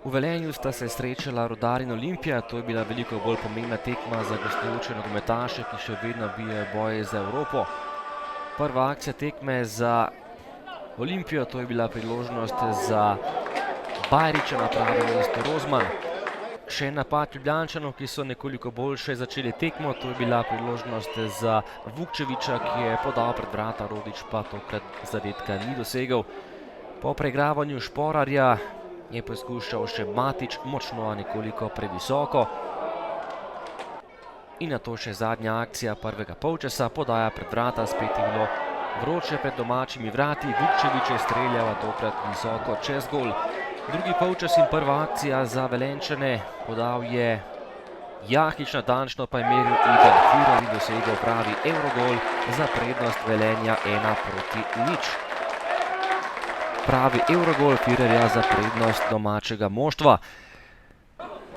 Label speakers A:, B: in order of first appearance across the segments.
A: V Velenju sta se srečala Rudar in Olimpija, to je bila veliko bolj pomembna tekma za gostujoče nogometaše, ki še vedno bijejo boje za Evropo. Prva akcija tekme za Olimpijo, to je bila priložnost za Bajrića na pravem mestu Rozman. Še napad Ljubljančanov, ki so nekoliko boljše začeli tekmo, to je bila priložnost za Vukčevića, ki je podal pred vrata, Rodić pa tokrat zadetka ni dosegel. Po preigravanju Šporarja je poskušal še Matić, močno nekoliko previsoko. In nato še zadnja akcija prvega polčasa, podaja pred vrata, spet je bilo vroče pred domačimi vrati, Vukčević je streljal tokrat visoko čez gol. Drugi polčas in prva akcija za Velenjčane, podal je Jakič, natančno pa je meril Ivan Firer in dosegel pravi Evrogol za prednost Velenja 1:0. Pravi Evrogol Firerja za prednost domačega moštva.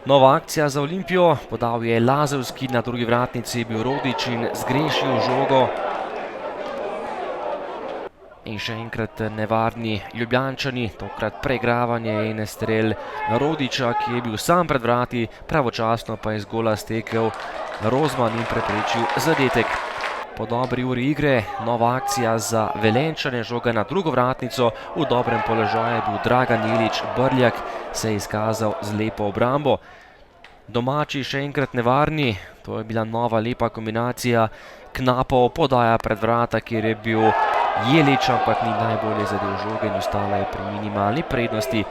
A: Nova akcija za Olimpijo, podal je Lazevski, na drugi vratnici je bil Rodić in zgrešil žogo. In še enkrat nevarni Ljubljančani, tokrat preigravanje in strel Rodića, ki je bil sam pred vrati, pravočasno pa je z gola stekel Rozman in preprečil zadetek. Po dobri uri igre, nova akcija za Velenjčane, žoga na drugo vratnico, v dobrem položaju je bil Dragan Ilić, Brljak se je izkazal z lepo obrambo. Domači še enkrat nevarni, to je bila nova lepa kombinacija, Knapov podaja pred vrata, kjer je bil Jelić, ampak ni najbolje zadel žoge in ostala je pri minimalni prednosti.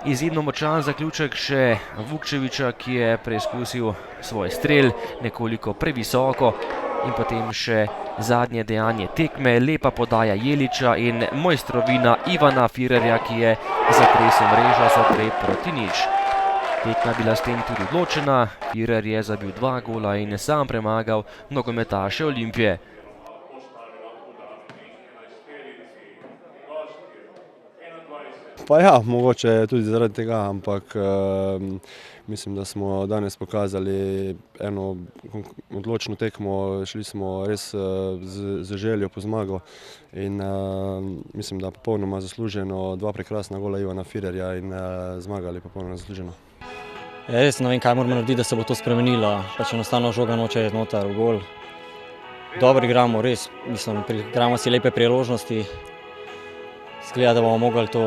A: Izjemno močan zaključek še Vukčevića, ki je preizkusil svoj strel nekoliko previsoko. In potem še zadnje dejanje tekme, lepa podaja Jelića in mojstrovina Ivana Firerja, ki je zatresel mrežo za 2:0. Tekma je bila s tem tudi odločena, Firer je zabil 2 gola in sam premagal nogometaše Olimpije.
B: Pa ja, mogoče tudi zaradi tega, ampak mislim, da smo danes pokazali eno odločno tekmo, šli smo res z željo po zmago in mislim, da popolnoma zasluženo, 2 prekrasna gola Ivana Firerja in zmagali popolnoma zasluženo.
C: Res ne vem, kaj moramo narediti, da se bo to spremenilo, pač enostavno žoga noče noter v gol. Dobro igramo, res, mislim, igramo si lepe priložnosti. Izgleda, da bomo mogli to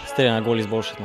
C: streljanje gol izboljšati.